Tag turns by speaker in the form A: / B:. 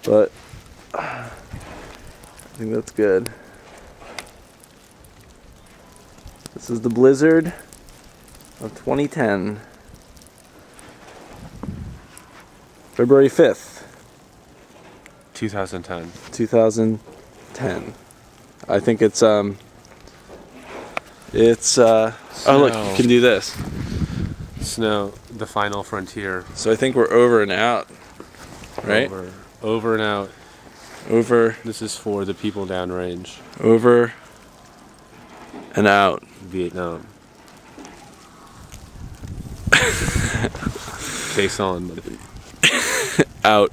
A: But I think that's good. This is the blizzard of 2010. February 5th,
B: 2010.
A: 2010. I think it's oh look, you can do this.
B: Snow, the final frontier.
A: So I think we're over and out, right?
B: Over and out.
A: Over.
B: This is for the people downrange.
A: Over and out.
B: Vietnam. Case on.
A: Out.